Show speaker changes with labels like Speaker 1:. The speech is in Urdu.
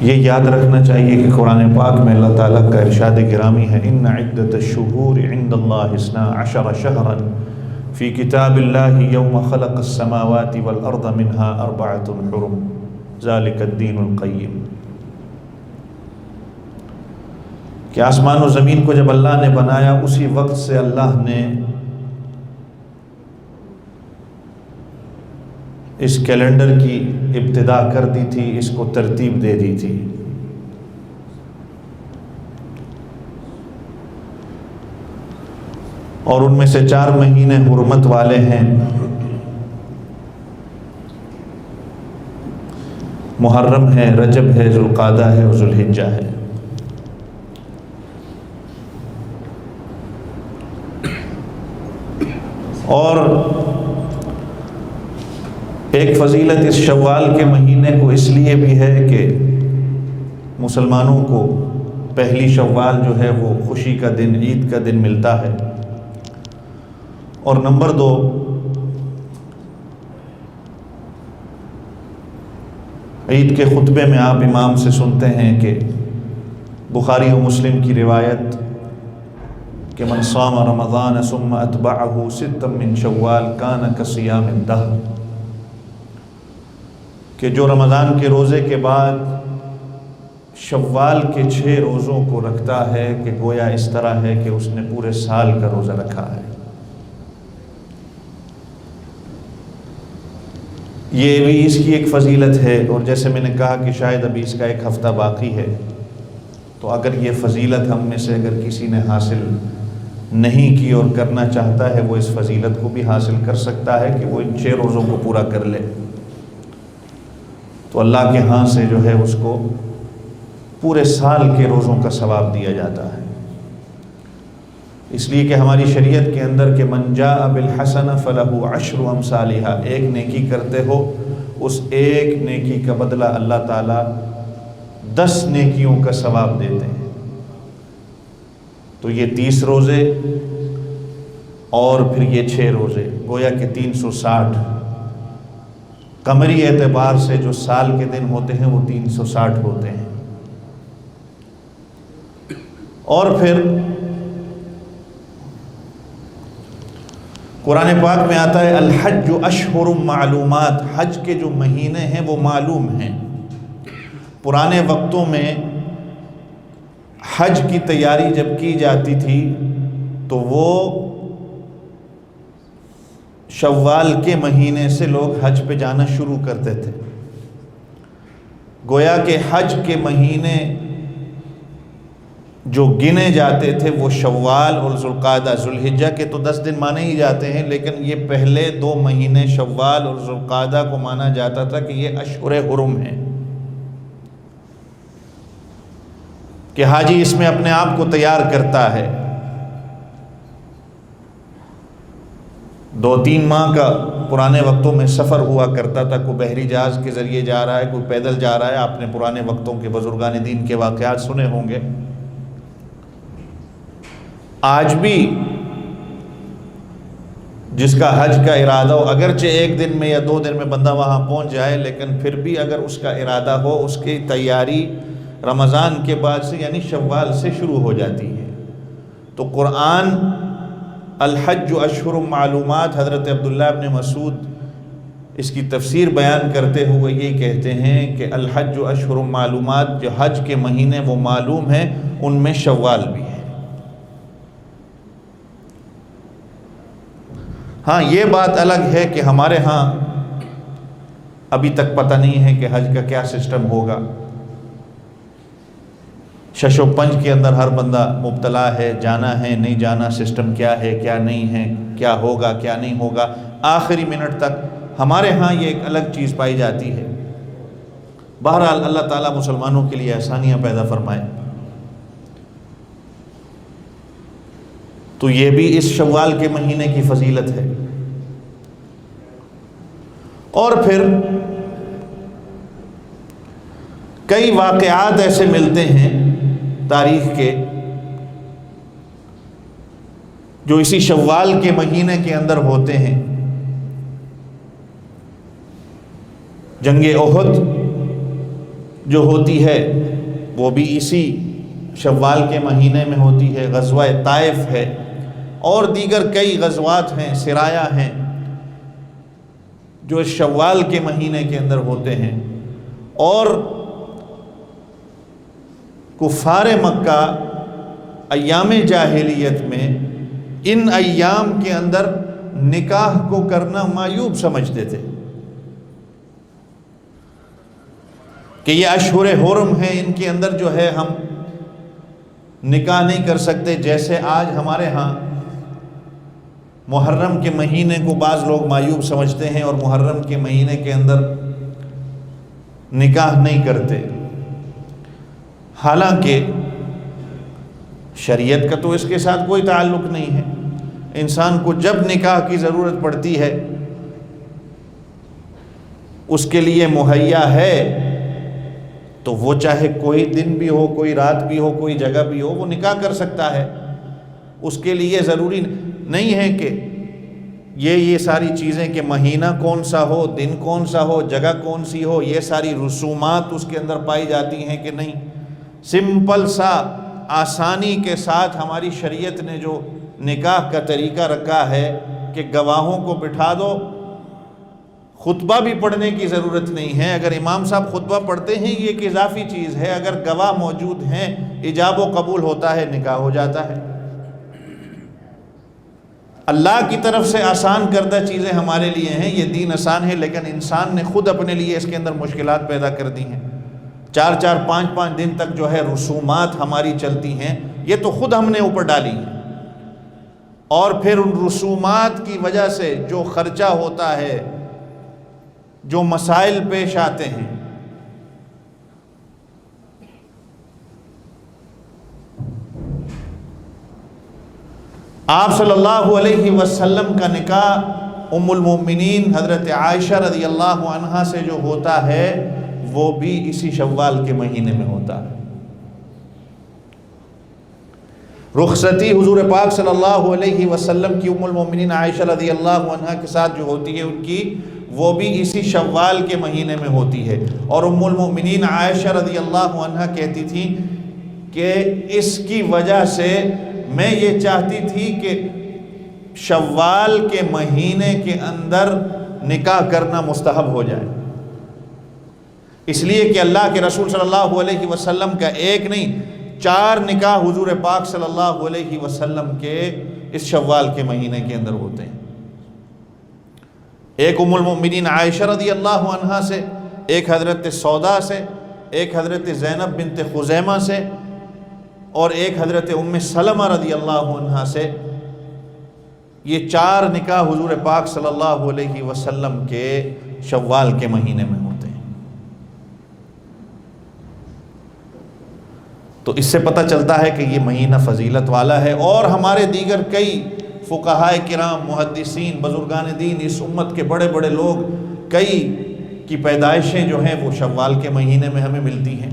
Speaker 1: یہ یاد رکھنا چاہیے کہ قرآن پاک میں اللہ تعالیٰ کا ارشاد گرامی ہے، ان عدت الشہور عند اللہ 12 شہرا فی کتاب اللہ یوم خلق السماوات والارض منها 4 حرم ذالک الدین القیم، کہ آسمان و زمین کو جب اللہ نے بنایا اسی وقت سے اللہ نے اس کیلنڈر کی ابتدا کر دی تھی، اس کو ترتیب دے دی تھی۔ اور ان میں سے 4 مہینے حرمت والے ہیں، محرم ہے، رجب ہے، ذوالقعدہ ہے اور ذوالحجہ ہے۔ اور ایک فضیلت اس شوال کے مہینے کو اس لیے بھی ہے کہ مسلمانوں کو پہلی شوال جو ہے وہ خوشی کا دن، عید کا دن ملتا ہے۔ اور نمبر 2، عید کے خطبے میں آپ امام سے سنتے ہیں کہ بخاری و مسلم کی روایت کہ من صام رمضان ثم اتبعہ 6 من شوال کان کصیام الدہر، کہ جو رمضان کے روزے کے بعد شوال کے 6 روزوں کو رکھتا ہے کہ گویا اس طرح ہے کہ اس نے پورے سال کا روزہ رکھا ہے۔ یہ بھی اس کی ایک فضیلت ہے، اور جیسے میں نے کہا کہ شاید ابھی اس کا 1 ہفتہ باقی ہے، تو اگر یہ فضیلت ہم میں سے اگر کسی نے حاصل نہیں کی اور کرنا چاہتا ہے، وہ اس فضیلت کو بھی حاصل کر سکتا ہے کہ وہ ان 6 روزوں کو پورا کر لے، تو اللہ کے ہاں سے جو ہے اس کو پورے سال کے روزوں کا ثواب دیا جاتا ہے۔ اس لیے کہ ہماری شریعت کے اندر کہ من جاء بالحسنہ فلہ 10 امثالھا، ایک نیکی کرتے ہو اس ایک نیکی کا بدلہ اللہ تعالیٰ 10 نیکیوں کا ثواب دیتے ہیں۔ تو یہ 30 روزے اور پھر یہ 6 روزے، گویا کہ 360 قمری اعتبار سے جو سال کے دن ہوتے ہیں وہ 360 ہوتے ہیں۔ اور پھر قرآن پاک میں آتا ہے الحج اشہر معلومات، حج کے جو مہینے ہیں وہ معلوم ہیں۔ پرانے وقتوں میں حج کی تیاری جب کی جاتی تھی تو وہ شوال کے مہینے سے لوگ حج پہ جانا شروع کرتے تھے، گویا کہ حج کے مہینے جو گنے جاتے تھے وہ شوال اور ذوالقعدہ، ذوالحجہ کے تو 10 دن مانے ہی جاتے ہیں، لیکن یہ پہلے 2 مہینے شوال اور ذوالقعدہ کو مانا جاتا تھا کہ یہ اشہر حرم ہیں، کہ حاجی اس میں اپنے آپ کو تیار کرتا ہے۔ 2-3 ماہ کا پرانے وقتوں میں سفر ہوا کرتا تھا، کوئی بحری جہاز کے ذریعے جا رہا ہے، کوئی پیدل جا رہا ہے۔ آپ نے پرانے وقتوں کے بزرگان دین کے واقعات سنے ہوں گے۔ آج بھی جس کا حج کا ارادہ ہو، اگرچہ 1 دن میں یا 2 دن میں بندہ وہاں پہنچ جائے، لیکن پھر بھی اگر اس کا ارادہ ہو، اس کی تیاری رمضان کے بعد سے یعنی شوال سے شروع ہو جاتی ہے۔ تو قرآن الحج اشہر معلومات، حضرت عبداللہ ابن مسعود اس کی تفسیر بیان کرتے ہوئے یہ کہتے ہیں کہ الحج اشہر معلومات، جو حج کے مہینے وہ معلوم ہیں، ان میں شوال بھی ہے۔ ہاں یہ بات الگ ہے کہ ہمارے ہاں ابھی تک پتہ نہیں ہے کہ حج کا کیا سسٹم ہوگا۔ شش و پنج کے اندر ہر بندہ مبتلا ہے، جانا ہے نہیں جانا، سسٹم کیا ہے کیا نہیں ہے، کیا ہوگا کیا نہیں ہوگا، آخری منٹ تک ہمارے ہاں یہ ایک الگ چیز پائی جاتی ہے۔ بہرحال اللہ تعالیٰ مسلمانوں کے لیے آسانیاں پیدا فرمائے۔ تو یہ بھی اس شوال کے مہینے کی فضیلت ہے۔ اور پھر کئی واقعات ایسے ملتے ہیں تاریخ کے جو اسی شوال کے مہینے کے اندر ہوتے ہیں۔ جنگ احد جو ہوتی ہے وہ بھی اسی شوال کے مہینے میں ہوتی ہے، غزوہ طائف ہے، اور دیگر کئی غزوات ہیں، سرایا ہیں جو اس شوال کے مہینے کے اندر ہوتے ہیں۔ اور کفار مکہ ایام جاہلیت میں ان ایام کے اندر نکاح کو کرنا معیوب سمجھتے تھے کہ یہ اشہر حرم ہیں، ان کے اندر جو ہے ہم نکاح نہیں کر سکتے۔ جیسے آج ہمارے ہاں محرم کے مہینے کو بعض لوگ معیوب سمجھتے ہیں اور محرم کے مہینے کے اندر نکاح نہیں کرتے، حالانکہ شریعت کا تو اس کے ساتھ کوئی تعلق نہیں ہے۔ انسان کو جب نکاح کی ضرورت پڑتی ہے، اس کے لیے مہیا ہے، تو وہ چاہے کوئی دن بھی ہو، کوئی رات بھی ہو، کوئی جگہ بھی ہو، وہ نکاح کر سکتا ہے۔ اس کے لیے ضروری نہیں ہے کہ یہ ساری چیزیں کہ مہینہ کون سا ہو، دن کون سا ہو، جگہ کون سی ہو، یہ ساری رسومات اس کے اندر پائی جاتی ہیں کہ نہیں۔ سمپل سا آسانی کے ساتھ ہماری شریعت نے جو نکاح کا طریقہ رکھا ہے کہ گواہوں کو بٹھا دو، خطبہ بھی پڑھنے کی ضرورت نہیں ہے۔ اگر امام صاحب خطبہ پڑھتے ہیں یہ ایک اضافی چیز ہے، اگر گواہ موجود ہیں ایجاب و قبول ہوتا ہے، نکاح ہو جاتا ہے۔ اللہ کی طرف سے آسان کردہ چیزیں ہمارے لیے ہیں، یہ دین آسان ہے، لیکن انسان نے خود اپنے لیے اس کے اندر مشکلات پیدا کر دی ہیں۔ 4 5 دن تک جو ہے رسومات ہماری چلتی ہیں، یہ تو خود ہم نے اوپر ڈالی ہیں، اور پھر ان رسومات کی وجہ سے جو خرچہ ہوتا ہے، جو مسائل پیش آتے ہیں، آپ صلی اللہ علیہ وسلم کا نکاح ام المومنین حضرت عائشہ رضی اللہ عنہا سے جو ہوتا ہے وہ بھی اسی شوال کے مہینے میں ہوتا ہے۔ رخصتی حضور پاک صلی اللہ علیہ وسلم کی ام المومنین عائشہ رضی اللہ عنہا کے ساتھ جو ہوتی ہے ان کی، وہ بھی اسی شوال کے مہینے میں ہوتی ہے۔ اور ام المومنین عائشہ رضی اللہ عنہا کہتی تھی کہ اس کی وجہ سے میں یہ چاہتی تھی کہ شوال کے مہینے کے اندر نکاح کرنا مستحب ہو جائے، اس لیے کہ اللہ کے رسول صلی اللہ علیہ وسلم کا ایک نہیں 4 نکاح حضور پاک صلی اللہ علیہ وسلم کے اس شوال کے مہینے کے اندر ہوتے ہیں۔ ایک ام المؤمنین عائشہ رضی اللہ عنہا سے، ایک حضرت سودا سے، ایک حضرت زینب بنت خزیمہ سے، اور ایک حضرت ام سلمہ رضی اللہ عنہا سے۔ یہ 4 نکاح حضور پاک صلی اللہ علیہ وسلم کے شوال کے مہینے میں ہوتے ہیں۔ تو اس سے پتہ چلتا ہے کہ یہ مہینہ فضیلت والا ہے، اور ہمارے دیگر کئی فقہائے کرام، محدثین، بزرگان دین، اس امت کے بڑے بڑے لوگ، کئی کی پیدائشیں جو ہیں وہ شوال کے مہینے میں ہمیں ملتی ہیں۔